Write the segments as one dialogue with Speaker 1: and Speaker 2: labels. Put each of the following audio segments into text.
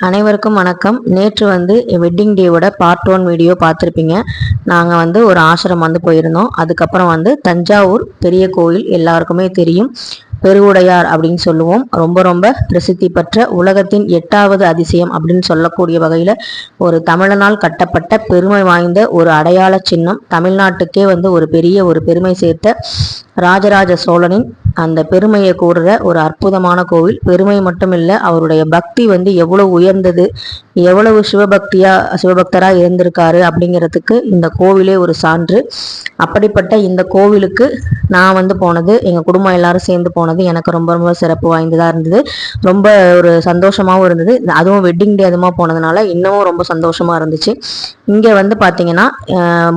Speaker 1: அனைவருக்கும் வணக்கம். நேற்று வெட்டிங் டேவோட பார்ட் 1 வீடியோ பார்த்துருப்பீங்க. நாங்கள் ஒரு ஆசிரமம் போயிருந்தோம். அதுக்கப்புறம் தஞ்சாவூர் பெரிய கோயில் எல்லாருக்குமே தெரியும், பெருவுடையார் அப்படின்னு சொல்லுவோம். ரொம்ப ரொம்ப பிரசித்தி பெற்ற உலகத்தின் 8வது அதிசயம் அப்படின்னு சொல்லக்கூடிய வகையில் ஒரு தமிழனால் கட்டப்பட்ட பெருமை வாய்ந்த ஒரு அடையாள சின்னம். தமிழ்நாட்டுக்கே ஒரு பெரிய ஒரு பெருமை சேர்த்த ராஜராஜ சோழனின் அந்த பெருமையை கூறுற ஒரு அற்புதமான கோவில். பெருமை மட்டும் இல்லை, அவருடைய பக்தி எவ்வளவு உயர்ந்தது, எவ்வளவு சிவபக்தரா இருந்திருக்காரு அப்படிங்கிறதுக்கு இந்த கோவிலே ஒரு சான்று. அப்படிப்பட்ட இந்த கோவிலுக்கு நான் போனது, எங்கள் குடும்பம் எல்லாரும் சேர்ந்து போனது எனக்கு ரொம்ப ரொம்ப சிறப்பு வாய்ந்ததாக இருந்தது. ரொம்ப ஒரு சந்தோஷமாகவும் இருந்தது. அதுவும் வெட்டிங் டே அதுமா போனதுனால இன்னமும் ரொம்ப சந்தோஷமாக இருந்துச்சு. இங்கே பார்த்தீங்கன்னா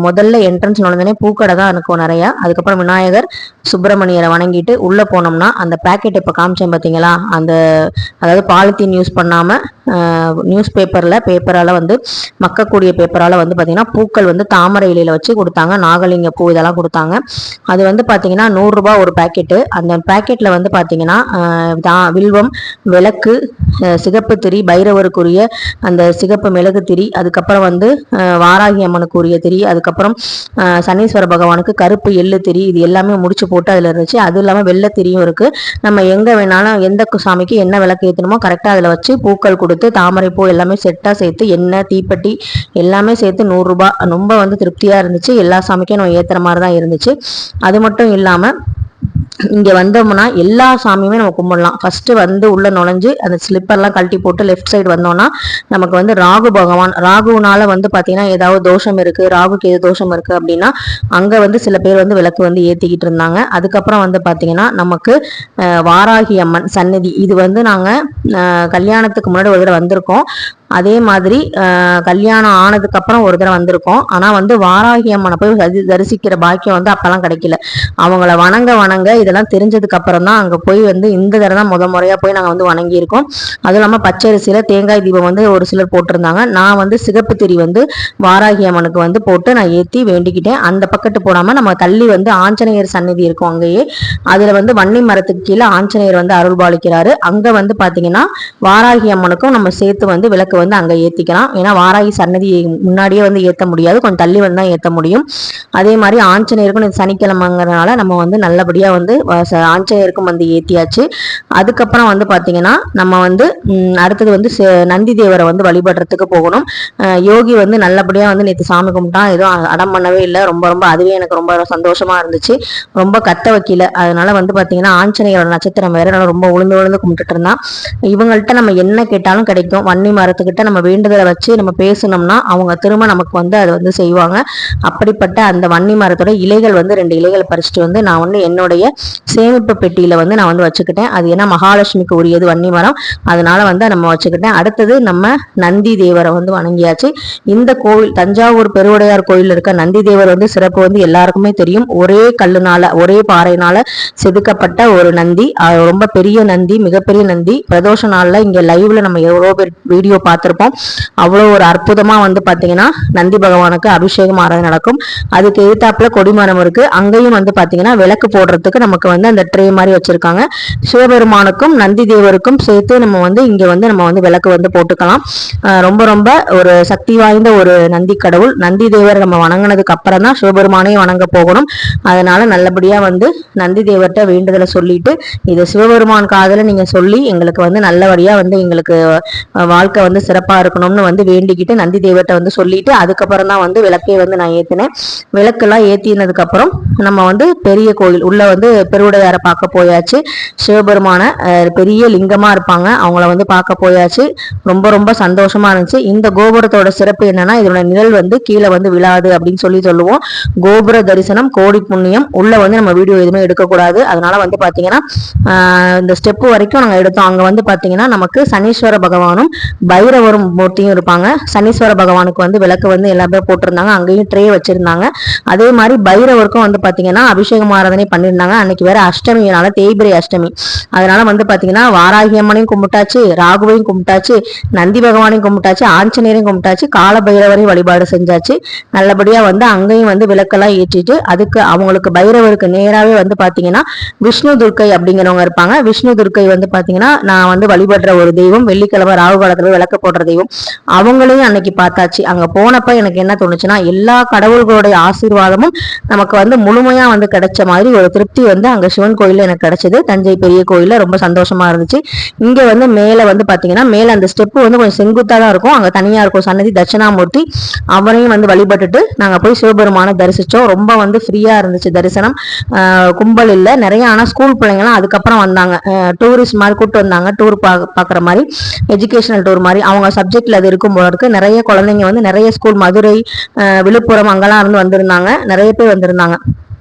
Speaker 1: முதல்ல என்ட்ரன்ஸ் நுழைஞ்சோடனே பூக்கடை தான் இருக்கும் நிறையா. அதுக்கப்புறம் விநாயகர் சுப்பிரமணியரை வணங்கிட்டு உள்ளே போனோம்னா அந்த பேக்கெட் இப்போ காமிச்சேன் பார்த்தீங்களா, அதாவது பாலித்தீன் யூஸ் பண்ணாமல் நியூஸ் பேப்பரால் மக்கக்கூடிய பேப்பரால் பார்த்தீங்கன்னா பூக்கள் தாமரை இலையில வச்சு கொடுத்தாங்க. நாகலிங்க பூ இதெல்லாம் கொடுத்தாங்க. அது பார்த்தீங்கன்னா 100 ரூபாய் ஒரு பேக்கெட்டு. அந்த பேக்கெட்டில் பார்த்தீங்கன்னா வில்வம், விளக்கு, சிகப்பு திரி, பைரவருக்குரிய அந்த சிகப்பு மிளகு திரி, அதுக்கப்புறம் வாராகி அம்மனுக்குரிய திரி, அதுக்கப்புறம் சனீஸ்வர பகவானுக்கு கருப்பு எள்ளு திரி, இது எல்லாமே முடிச்சு போட்டு அதில் இருந்துச்சு. அது இல்லாமல் வெள்ளை திரியும் இருக்குது. நம்ம எங்கே வேணாலும் எந்த சாமிக்கு என்ன விளக்கு ஏற்றணுமோ கரெக்டாக அதில் வச்சு பூக்கள் கொடுத்து தாமரை பூ எல்லாமே செட்டாக சேர்த்து எண்ணெய் தீப்பெட்டி எல்லாமே சேர்த்து 100 ரூபாய். ரொம்ப திருப்தியாக இருந்துச்சு. எல்லா சாமிக்கும் நம்ம ஏற்றுற மாதிரி தான் இருந்துச்சு. அது மட்டும் இல்லாமல் இங்கே வந்தோம்னா எல்லா சாமியுமே நம்ம கும்பிடலாம். ஃபர்ஸ்ட் உள்ள நுழைஞ்சு அந்த ஸ்லிப்பர்லாம் கழட்டி போட்டு லெஃப்ட் சைடு வந்தோம்னா நமக்கு ராகு பகவான், ராகுனால பார்த்தீங்கன்னா ஏதாவது தோஷம் இருக்குது, ராகுக்கு எது தோஷம் இருக்குது அப்படின்னா அங்கே சில பேர் விளக்கு ஏற்றிக்கிட்டு இருந்தாங்க. அதுக்கப்புறம் பார்த்தீங்கன்னா நமக்கு வாராகி அம்மன் சன்னதி, இது நாங்கள் கல்யாணத்துக்கு முன்னாடி ஒரு தடவை வந்திருக்கோம். அதே மாதிரி கல்யாணம் ஆனதுக்கு அப்புறம் ஒரு தடவை வந்திருக்கோம். ஆனால் வாராகி அம்மனை போய் தரிசிக்கிற பாக்கியம் அப்பெல்லாம் கிடைக்கல. அவங்கள வணங்க இதெல்லாம் தெரிஞ்சதுக்கு அப்புறம் தான் அங்கே போய் இந்த தடவை தான் முறையாக போய் நாங்கள் வணங்கியிருக்கோம். அதுவும் இல்லாமல் பச்சரிசியில் தேங்காய் தீபம் ஒரு சிலர் போட்டிருந்தாங்க. நான் சிகப்பு திரி வாராகி அம்மனுக்கு போட்டு நான் ஏற்றி வேண்டிக்கிட்டேன். அந்த பக்கத்து போடாமல் நம்ம தள்ளி ஆஞ்சநேயர் சன்னதி இருக்கும். அங்கேயே அதில் வன்னி மரத்துக்கு கீழே ஆஞ்சநேயர் அருள் பாலிக்கிறாரு. அங்கே பார்த்தீங்கன்னா வாராகி அம்மனுக்கும் நம்ம சேர்த்து விளக்கு அங்க ஏத்திக்கலாம். ஏன்னா வாராகி சன்னதி முன்னாடியே ஏத்த முடியாது, கொஞ்சம் தள்ளி தான் ஏத்த முடியும். அதே மாதிரி ஆஞ்சநேயருக்கும் சனிக்கிழமைங்கிறதுனால நம்ம நல்லபடியா ஆஞ்சநேயருக்கும் ஏத்தியாச்சு. அதுக்கப்புறம் பாத்தீங்கன்னா நம்ம அடுத்தது நந்தி தேவரை வழிபடுறதுக்கு போகணும். யோகி நல்லபடியா நேற்று சாமி கும்பிட்டான், எதுவும் அடம் பண்ணவே இல்லை. ரொம்ப ரொம்ப அதுவே எனக்கு ரொம்ப சந்தோஷமா இருந்துச்சு. ரொம்ப கத்த வைக்கல. அதனால பாத்தீங்கன்னா ஆஞ்சநேயரோட நட்சத்திரம் வேற, ரொம்ப உளுந்து கும்பிட்டுட்டு இருந்தான். இவங்கள்ட்ட நம்ம என்ன கேட்டாலும் கிடைக்கும். வன்னி மரத்துக்கிட்ட நம்ம வேண்டுதலை வச்சு நம்ம பேசணும்னா அவங்க திரும்ப நமக்கு அதை செய்வாங்க. அப்படிப்பட்ட அந்த வன்னி மரத்தோட இலைகள் 2 இலைகள் பறிச்சுட்டு நான் என்னுடைய சேமிப்பு பெட்டியில நான் வச்சுக்கிட்டேன். அது ஏன்னா மகாலட்சுமிக்கு உரியது வன்னி மரம், அதனால நம்ம வச்சுக்கிட்டேன். அடுத்தது நம்ம நந்தி தேவரை வணங்கியாச்சு. இந்த கோவில் தஞ்சாவூர் பெருவுடையார் கோயில் இருக்க நந்தி தேவர் சிறப்பு எல்லாருக்குமே தெரியும். ஒரே கல்லுனால ஒரே பாறையினால செதுக்கப்பட்ட ஒரு நந்தி, ரொம்ப பெரிய நந்தி, மிகப்பெரிய நந்தி. பிரதோஷ நாள்ல இங்க லைவ்ல நம்ம எவ்வளோ பேர் வீடியோ பார்த்திருப்போம். அவ்வளோ ஒரு அற்புதமா பாத்தீங்கன்னா நந்தி பகவானுக்கு அபிஷேகம் ஆராதனை நடக்கும். அதுக்கு எதிர்த்தாப்புல கொடிமரம் இருக்கு. அங்கேயும் பாத்தீங்கன்னா விளக்கு போடுறதுக்கு நமக்கு அந்த ட்ரே மாதிரி வச்சிருக்காங்க. சிவபெருமானுக்கும் நந்தி தேவருக்கும் சேர்த்து நம்ம இங்க நம்ம விளக்கு போட்டுக்கலாம். ரொம்ப ரொம்ப ஒரு சக்தி வாய்ந்த ஒரு நந்தி கடவுள். நந்தி தேவர் நம்ம வணங்கினதுக்கு அப்புறம் தான் சிவபெருமானையும் வணங்க போகணும். அதனால நல்லபடியா நந்தி தேவர்கிட்ட வேண்டுதலை சொல்லிட்டு இதை சிவபெருமான் காதல நீங்க சொல்லி எங்களுக்கு நல்லபடியா எங்களுக்கு வாழ்க்கை சிறப்பா இருக்கணும்னு வேண்டிக்கிட்டு நந்தி தேவர்கிட்ட சொல்லிட்டு அதுக்கப்புறம் தான் விளக்கே நான் ஏத்தினேன். விளக்கெல்லாம் ஏத்தினதுக்கு அப்புறம் நம்ம பெரிய கோயில் உள்ள பெருவுடையாரை பார்க்க போயாச்சு. சிவபெருமான பெரிய லிங்கமா இருப்பாங்க, அவங்கள பார்க்க போயாச்சு. ரொம்ப ரொம்ப சந்தோஷமா இருந்துச்சு. இந்த கோபுரத்தோட சிறப்பு என்னன்னா இதோட நிழல் கீழே விழாது அப்படின்னு சொல்லுவோம். கோபுர தரிசனம் கோடி புண்ணியம். உள்ள நம்ம வீடியோ எதுவுமே எடுக்கக்கூடாது. அதனால பாத்தீங்கன்னா இந்த ஸ்டெப் வரைக்கும் நாங்க எடுத்தோம். அங்க பாத்தீங்கன்னா நமக்கு சனீஸ்வர பகவானும் பைரவரும் மூர்த்தியும் இருப்பாங்க. சனீஸ்வர பகவானுக்கு விளக்கு எல்லாமே போட்டிருந்தாங்க. அங்கேயும் ட்ரே வச்சிருந்தாங்க. அதே மாதிரி பைரவருக்கும் பாத்தீங்கன்னா அபிஷேகம் ஆராதனை பண்ணிருந்தாங்க. அன்னைக்கு வேற அஷ்டமினால தேய்பிரை அஷ்டமி. அதனால பாத்தீங்கன்னா வாராகி அம்மனையும் கும்பிட்டாச்சு, ராகுவையும் கும்பிட்டாச்சு, நந்தி பகவானையும் கும்பிட்டாச்சு, ஆஞ்சநேயரையும் கும்பிட்டாச்சு, கால பைரவரையும் வழிபாடு செஞ்சாச்சு. நல்லபடியா அங்கேயும் விளக்கெல்லாம் ஏற்றிட்டு அதுக்கு அவங்களுக்கு பைரவருக்கு நேராவே பாத்தீங்கன்னா விஷ்ணு துர்க்கை அப்படிங்கிறவங்க இருப்பாங்க. விஷ்ணு துர்க்கை பாத்தீங்கன்னா நான் வழிபடுற ஒரு தெய்வம். வெள்ளிக்கிழமை ராகு காலத்துல விளக்கு போடுற தெய்வம். அவங்களையும் அன்னைக்கு பார்த்தாச்சு. அங்க போனப்ப எனக்கு என்ன தோணுச்சுன்னா, எல்லா கடவுள்களுடைய ஆசீர்வாதமும் நமக்கு வந்து முழுமையா வந்து கிடைச்ச மாதிரி ஒரு திருப்தி வந்து அங்க சிவன் கோயில்ல எனக்கு கிடைச்சது. தஞ்சை பெரிய கோயில்ல ரொம்ப சந்தோஷமா இருந்துச்சு. இங்க வந்து மேல வந்து பாத்தீங்கன்னா, மேல அந்த ஸ்டெப் வந்து கொஞ்சம் செங்குத்தா தான் இருக்கும். அங்க தனியா இருக்கும் சன்னதி தட்சிணாமூர்த்தி. அவரையும் வந்து வழிபட்டுட்டு நாங்க போய் சிவபெருமான தரிசிச்சோம். ரொம்ப வந்து ஃப்ரீயா இருந்துச்சு தரிசனம். கும்பல் இல்ல நிறைய. ஆனா ஸ்கூல் பிள்ளைங்கலாம் அதுக்கப்புறம் வந்தாங்க, டூரிஸ்ட் மாதிரி கூட்டு வந்தாங்க, டூர் பாக்குற மாதிரி, எஜுகேஷனல் டூர் மாதிரி. அவங்க சப்ஜெக்ட்ல அது இருக்கும் போல இருக்கு. நிறைய குழந்தைங்க வந்து நிறைய ஸ்கூல் மதுரை, விழுப்புரம் அங்கெல்லாம் இருந்து வந்திருந்தாங்க. நிறைய பேர் வந்திருந்தாங்க.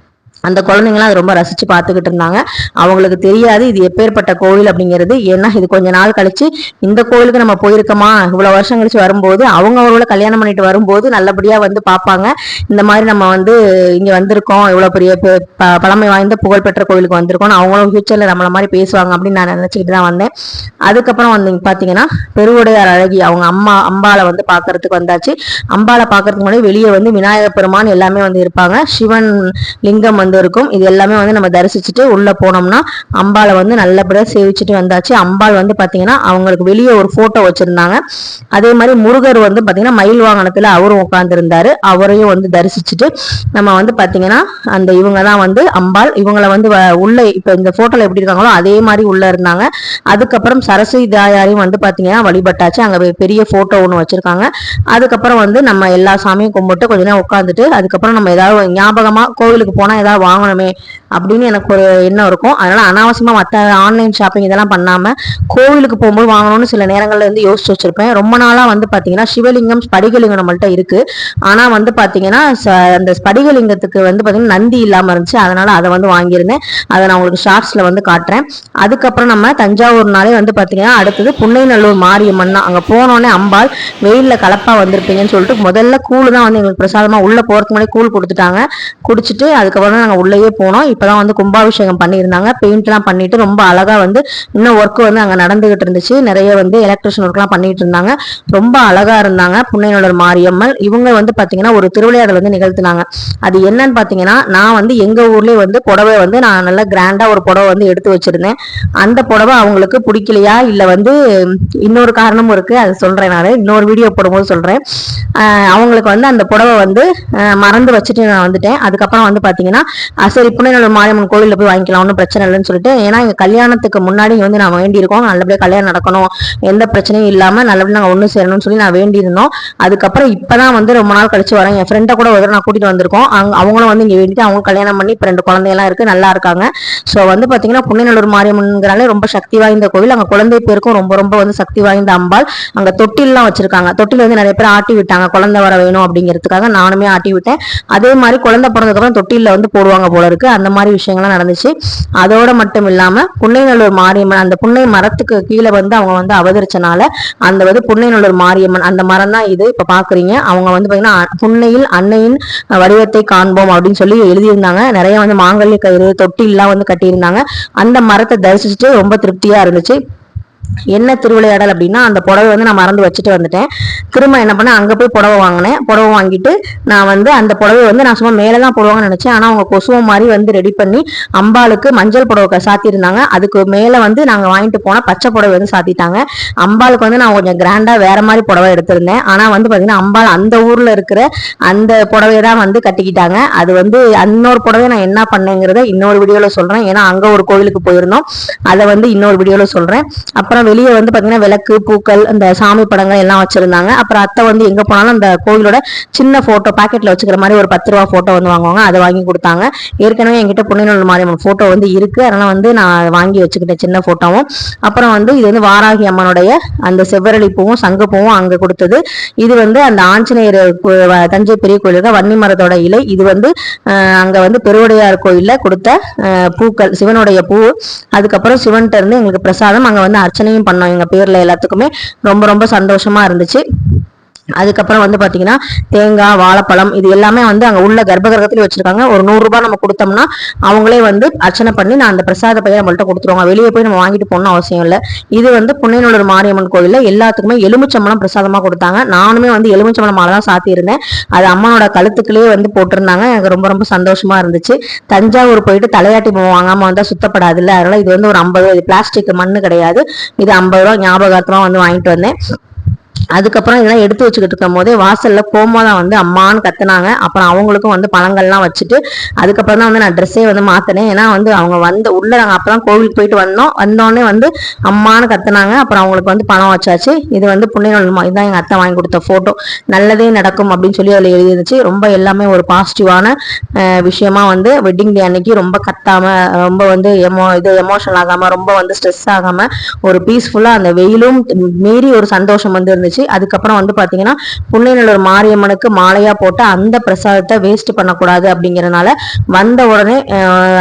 Speaker 1: அந்த குழந்தைங்களாம் அது ரொம்ப ரசிச்சு பார்த்துக்கிட்டு இருந்தாங்க. அவங்களுக்கு தெரியாது இது எப்பேற்பட்ட கோவில் அப்படிங்கிறது. ஏன்னா இது கொஞ்ச நாள் கழிச்சு இந்த கோவிலுக்கு நம்ம போயிருக்கோமா, இவ்வளவு வருஷம் கழிச்சு வரும்போது அவங்க அவங்கள கல்யாணம் பண்ணிட்டு வரும்போது நல்லபடியா வந்து பார்ப்பாங்க. இந்த மாதிரி நம்ம வந்து இங்க வந்திருக்கோம், இவ்வளவு பெரிய பழமை வாய்ந்த புகழ்பெற்ற கோவிலுக்கு வந்திருக்கோம், அவங்களும் ஃபியூச்சர்ல நம்மள மாதிரி பேசுவாங்க அப்படின்னு நான் நினைச்சுக்கிட்டு தான் வந்தேன். அதுக்கப்புறம் வந்து பாத்தீங்கன்னா பெருவுடையார் அழகி அவங்க அம்பாளை வந்து பாக்குறதுக்கு வந்தாச்சு. அம்பாளை பாக்குறதுக்கு முன்னாடி வெளியே வந்து விநாயகர் பெருமான் எல்லாமே வந்து இருப்பாங்க. சிவன் லிங்கம் வந்து இருக்கும். இது எல்லாமே வந்து நம்ம தரிசிச்சுட்டு உள்ள போனோம்னா அம்பாளை வந்து நல்லபடியா சேவிச்சுட்டு வந்தாச்சு. அம்பாள் வந்து பாத்தீங்கன்னா அவங்களுக்கு வெளியே ஒரு போட்டோ வச்சிருந்தாங்க. அதே மாதிரி முருகர் வந்து பாத்தீங்கன்னா மயில் வாகனத்துல அவரும் உட்கார்ந்து இருந்தாரு. அவரையும் வந்து தரிசிச்சுட்டு நம்ம வந்து பாத்தீங்கன்னா அந்த இவங்க தான் வந்து அம்பாள். இவங்களை வந்து உள்ள இப்ப இந்த போட்டோல எப்படி இருக்காங்களோ அதே மாதிரி உள்ள இருந்தாங்க. அதுக்கப்புறம் சரஸ்வதி தாயாரையும் வந்து பாத்தீங்கன்னா வழிபட்டாச்சு. அங்க பெரிய போட்டோ ஒண்ணு வச்சிருக்காங்க. அதுக்கப்புறம் வந்து நம்ம எல்லா சாமியும் கும்பிட்டு கொஞ்ச நேரம் உட்காந்துட்டு அதுக்கப்புறம் நம்ம ஏதாவது ஞாபகமா கோவிலுக்கு போனா ஏதாவது வாங்கணுமே அப்படின்னு எனக்கு ஒரு எண்ணம் இருக்கும். அதனால அனாவசியமா மற்ற ஆன்லைன் ஷாப்பிங் இதெல்லாம் பண்ணாம கோவிலுக்கு போகும்போது வாங்கணும்னு சில நேரங்கள்ல இருந்து யோசிச்சு வச்சிருப்பேன். ரொம்ப நாளா வந்து பாத்தீங்கன்னா சிவலிங்கம் ஸ்படிகலிங்கம் நம்மள்ட்ட இருக்கு. ஆனா வந்து பாத்தீங்கன்னா அந்த ஸ்படிகலிங்கத்துக்கு வந்து பாத்தீங்கன்னா நந்தி இல்லாம இருந்துச்சு. அதனால அதை வந்து வாங்கியிருந்தேன். அதை நான் உங்களுக்கு ஷார்ட்ஸ்ல வந்து காட்டுறேன். அதுக்கப்புறம் நம்ம தஞ்சாவூர்னாலே வந்து பாத்தீங்கன்னா அடுத்தது புன்னைநல்லூர் மாரியம்மன் தான். அங்க போனோடனே அம்பாள் வெயில்ல கலப்பா வந்திருப்பீங்கன்னு சொல்லிட்டு முதல்ல கூழ் தான் வந்து எங்களுக்கு பிரசாதமா உள்ள போறதுக்கு முன்னாடி கூழ் கொடுத்துட்டாங்க. குடிச்சிட்டு அதுக்கப்புறம் நாங்க உள்ளேயே போனோம். இப்பதான் வந்து கும்பாபிஷேகம் பண்ணியிருந்தாங்க. பெயிண்ட் எல்லாம் பண்ணிட்டு ரொம்ப அழகா வந்து இன்னும் ஒர்க் வந்து அங்க நடந்துகிட்டு இருந்துச்சு. நிறைய வந்து எலக்ட்ரிஷியன் ஒர்க் எல்லாம் பண்ணிட்டு இருந்தாங்க. ரொம்ப அழகா இருந்தாங்க புன்னைநல்லூர் மாரியம்மன். இவங்க வந்து பாத்தீங்கன்னா ஒரு திருவிளையாடல் வந்து நிகழ்த்தினாங்க. அது என்னன்னு பாத்தீங்கன்னா, நான் வந்து எங்க ஊர்லயே வந்து புடவை வந்து நான் நல்லா கிராண்டா ஒரு புடவை வந்து எடுத்து வச்சிருந்தேன். அந்த புடவை அவங்களுக்கு பிடிக்கலையா இல்ல வந்து இன்னொரு காரணமும் இருக்கு, அது சொல்றேன். நான் இன்னொரு வீடியோ போடும்போது சொல்றேன். அவங்களுக்கு வந்து அந்த புடவை வந்து மறந்து வச்சுட்டு நான் வந்துட்டேன். அதுக்கப்புறம் வந்து பாத்தீங்கன்னா சரி புன்னைநல்லூர் மாரியம்மன் கோயில்ல போய் வாங்கிக்கலாம், ஒன்றும் பிரச்சனை இல்லைன்னு சொல்லிட்டு, ஏன்னா எங்க கல்யாணத்துக்கு முன்னாடி வந்து நான் வேண்டியிருக்கோம் நல்லபடியா கல்யாணம் நடக்கணும், எந்த பிரச்சனையும் இல்லாம நல்லபடியா நாங்க ஒண்ணு சேரணும்னு சொல்லி நான் வேண்டியிருந்தோம். அதுக்கப்புறம் இப்பதான் வந்து ரொம்ப நாள் கழிச்சு வரேன். என் ஃப்ரெண்டை கூட ஒரு நான் கூட்டிட்டு வந்திருக்கோம். அவங்களும் வந்து இங்க வேண்டிட்டு அவங்க கல்யாணம் பண்ணி இப்ப 2 குழந்தையெல்லாம் இருக்கு, நல்லா இருக்காங்க. சோ வந்து பாத்தீங்கன்னா புன்னைநல்லூர் மாரியம்மன்ங்கிறாலே ரொம்ப சக்தி வாய்ந்த கோவில். அங்க குழந்தை பேருக்கும் ரொம்ப ரொம்ப வந்து சக்தி வாய்ந்த அம்பாள். அங்க தொட்டில்லாம் வச்சிருக்காங்க. தொட்டில் வந்து நிறைய பேர் ஆட்டி விட்டாங்க, குழந்தை வர வேணும் அப்படிங்கிறதுக்காக நானுமே ஆட்டி விட்டேன். அதே மாதிரி குழந்தை பிறந்ததுக்கு அப்புறம் தொட்டில வந்து போடுவாங்க போல இருக்கு. அந்த மாதிரி விஷயங்கள்லாம் நடந்துச்சு. அதோட மட்டும் இல்லாம புன்னைநல்லூர் மாரியம்மன் அந்த புன்னை மரத்துக்கு கீழே வந்து அவங்க வந்து அவதரிச்சனால அந்த வந்து புன்னைநல்லூர் மாரியம்மன் அந்த மரம் தான் இது இப்ப பாக்குறீங்க. அவங்க வந்து பாத்தீங்கன்னா புன்னையில் அன்னையின் வடிவத்தை காண்போம் அப்படின்னு சொல்லி எழுதியிருந்தாங்க. நிறைய வந்து மாங்கல்ய கயிறு தொட்டில்லாம் வந்து கட்டியிருந்தாங்க. அந்த மரத்தை தரிசிச்சுட்டு ரொம்ப திருப்தியா இருந்துச்சு. என்ன திருவிளையாடல் அப்படின்னா, அந்த புடவை வந்து நான் மறந்து வச்சுட்டு வந்துட்டேன். திரும்ப என்ன பண்ணேன், அங்க போய் புடவை வாங்கினேன். புடவை வாங்கிட்டு நான் வந்து அந்த புடவை வந்து நான் சும்மா மேலதான் போடுவாங்கன்னு நினைச்சேன். ஆனா அவங்க கொசுவம் மாதிரி வந்து ரெடி பண்ணி அம்பாளுக்கு மஞ்சள் புடவை சாத்திருந்தாங்க. அதுக்கு மேல வந்து நாங்க வாங்கிட்டு போன பச்சை புடவை வந்து சாத்திட்டாங்க. அம்பாளுக்கு வந்து நான் கொஞ்சம் கிராண்டா வேற மாதிரி புடவை எடுத்திருந்தேன். ஆனா வந்து பாத்தீங்கன்னா அம்பாள் அந்த ஊர்ல இருக்கிற அந்த புடவையதான் வந்து கட்டிக்கிட்டாங்க. அது வந்து இன்னொரு புடவை நான் என்ன பண்ணேங்கிறத இன்னொரு வீடியோல சொல்றேன். ஏன்னா அங்க ஒரு கோவிலுக்கு போயிருந்தோம், அதை வந்து இன்னொரு வீடியோல சொல்றேன். அப்புறம் வெளியே வந்து பாத்தீங்கன்னா விளக்கு பூக்கள் அந்த சாமி படங்கள் எல்லாம் வச்சிருந்தாங்க. அப்புறம் அத்தை வந்து எங்க போனாலும் அந்த கோயிலோட சின்ன போட்டோ பாக்கெட்ல வச்சுக்கிற மாதிரி ஒரு 10 ரூபா போட்டோ வந்து வாங்குவாங்க, அதை வாங்கி கொடுத்தாங்க. ஏற்கனவே என்கிட்ட புன்னைநல்லூர் மாரியம்மன் போட்டோ வந்து இருக்கு, அதனால வந்து நான் வாங்கி வச்சுக்கிட்டேன் சின்ன போட்டோவும். அப்புறம் வந்து இது வந்து வாராகி அம்மனுடைய அந்த செவ்வரளி பூவும் சங்கு பூவும் அங்க கொடுத்தது. இது வந்து அந்த ஆஞ்சநேயர் தஞ்சை பெரிய கோயில் வன்னி மரத்தோட இலை. இது வந்து அங்க வந்து பெருவுடையார் கோயில்ல கொடுத்த பூக்கள், சிவனுடைய பூ. அதுக்கப்புறம் சிவன்கிட்ட இருந்து எங்களுக்கு பிரசாதம். அங்க வந்து அர்ச்சனையும் பண்ணோம் எங்க பேர்ல எல்லாத்துக்குமே. ரொம்ப ரொம்ப சந்தோஷமா இருந்துச்சு. அதுக்கப்புறம் வந்து பாத்தீங்கன்னா தேங்காய் வாழைப்பழம் இது எல்லாமே வந்து அங்க உள்ள கர்ப்பகிரகத்திலே வச்சிருக்காங்க. ஒரு 100 ரூபாய் நம்ம கொடுத்தோம்னா அவங்களே வந்து அர்ச்சனை பண்ணி நான் அந்த பிரசாத பையை நம்மள்ட்ட கொடுத்துருவாங்க. வெளியே போய் நம்ம வாங்கிட்டு போகணும்னு அவசியம் இல்லை. இது வந்து புன்னைநல்லூர் மாரியம்மன் கோயில்ல எல்லாத்துக்குமே எலுமிச்சம்பழம் பிரசாதமா கொடுத்தாங்க. நானுமே வந்து எலுமிச்சம்பழம் மாலை தான் சாத்தி இருந்தேன். அது அம்மனோட கழுத்துக்குள்ளே வந்து போட்டிருந்தாங்க. எனக்கு ரொம்ப ரொம்ப சந்தோஷமா இருந்துச்சு. தஞ்சாவூர் போயிட்டு தலையாட்டி வாங்காம வந்தா சுத்தப்படாது இல்லை, அதனால இது வந்து ஒரு 50 ரூபாய், பிளாஸ்டிக் மண்ணு கிடையாது, இது 50 ரூபாய் ஞாபகார்த்தமா வந்து வாங்கிட்டு வந்தேன். அதுக்கப்புறம் இதெல்லாம் எடுத்து வச்சுக்கிட்டு இருக்கும் போதே வாசல்ல கோமாதான் வந்து அம்மான்னு கத்துனாங்க. அப்புறம் அவங்களுக்கும் வந்து பழங்கள்லாம் வச்சுட்டு அதுக்கப்புறம் தான் வந்து நான் ட்ரெஸ்ஸே வந்து மாத்தினேன். ஏன்னா வந்து அவங்க வந்து உள்ள நாங்கள் அப்பதான் கோவிலுக்கு போயிட்டு வந்தோடனே வந்து அம்மான்னு கத்துனாங்க. அப்புறம் அவங்களுக்கு வந்து பணம் வச்சாச்சு. இது வந்து புண்ணியநூல் இதுதான் எங்க அத்தை வாங்கி கொடுத்த போட்டோ. நல்லதே நடக்கும் அப்படின்னு சொல்லி அதில் எழுதிருந்துச்சு. ரொம்ப எல்லாமே ஒரு பாசிட்டிவான விஷயமா வந்து வெட்டிங் டே அன்னைக்கு ரொம்ப கத்தாம, ரொம்ப வந்து எமோஷனல் ஆகாம, ரொம்ப வந்து ஸ்ட்ரெஸ் ஆகாம ஒரு பீஸ்ஃபுல்லா அந்த வெயிலும் மீறி ஒரு சந்தோஷம் வந்து இருந்துச்சு. அதுக்கப்புறம் வந்து பாத்தீங்கன்னா புன்னைநல்லூர் மாரியம்மனுக்கு மாலையா போட்டு அந்த பிரசாதத்தை வேஸ்ட் பண்ணக்கூடாது அப்படிங்கறதுனால வந்த உடனே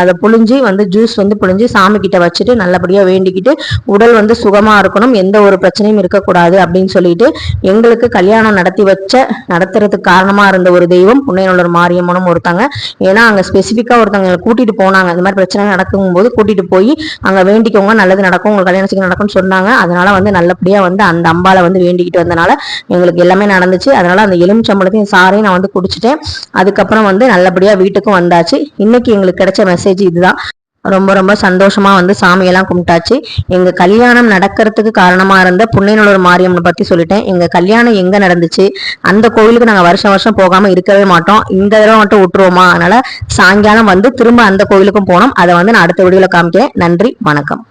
Speaker 1: அதை புழிஞ்சு வந்து ஜூஸ் வந்து புழிஞ்சு சாமி கிட்ட வச்சுட்டு நல்லபடியா வேண்டிக்கிட்டு உடல் வந்து சுகமா இருக்கணும், எந்த ஒரு பிரச்சனையும் இருக்கக்கூடாது அப்படின்னு சொல்லிட்டு எங்களுக்கு கல்யாணம் நடத்துறதுக்கு காரணமா இருந்த ஒரு தெய்வம் புன்னைநல்லூர் மாரியம்மனும் ஒருத்தாங்க. ஏன்னா அங்க ஸ்பெசிபிக்கா ஒருத்தவங்க கூட்டிட்டு போனாங்க. இந்த மாதிரி பிரச்சனை நடக்கும் போது கூட்டிட்டு போய் அங்க வேண்டிக்கோங்க, நல்லது நடக்கும், உங்க கல்யாணத்துக்கு நடக்கும்னு சொன்னாங்க. அதனால வந்து நல்லபடியா வந்து அந்த அம்பால வந்து வேண்டிக்கிட்டு வந்தனால எங்களுக்கு எல்லாமே நடந்துச்சு. அதனால அந்த எலுமிச்சம்பழத்தையும் சாரையும் நான் வந்து குடிச்சிட்டேன். அதுக்கப்புறம் வந்து நல்லபடியா வீட்டுக்கும் வந்தாச்சு. இன்னைக்கு எங்களுக்கு கிடைச்ச மெசேஜ் இதுதான். ரொம்ப ரொம்ப சந்தோஷமா வந்து சாமியெல்லாம் கும்பிட்டாச்சு. எங்க கல்யாணம் நடக்கிறதுக்கு காரணமா இருந்த புன்னைநல்லூர் மாரியம்மனை பத்தி சொல்லிட்டேன். எங்க கல்யாணம் எங்க நடந்துச்சு, அந்த கோவிலுக்கு நாங்க வருஷம் வருஷம் போகாம இருக்கவே மாட்டோம். இந்த தடவை மட்டும் விட்டுருவோமா, அதனால சாயங்காலம் வந்து திரும்ப அந்த கோவிலுக்கும் போனோம். அதை வந்து நான் அடுத்த வீடியோல காமிக்கிறேன். நன்றி, வணக்கம்.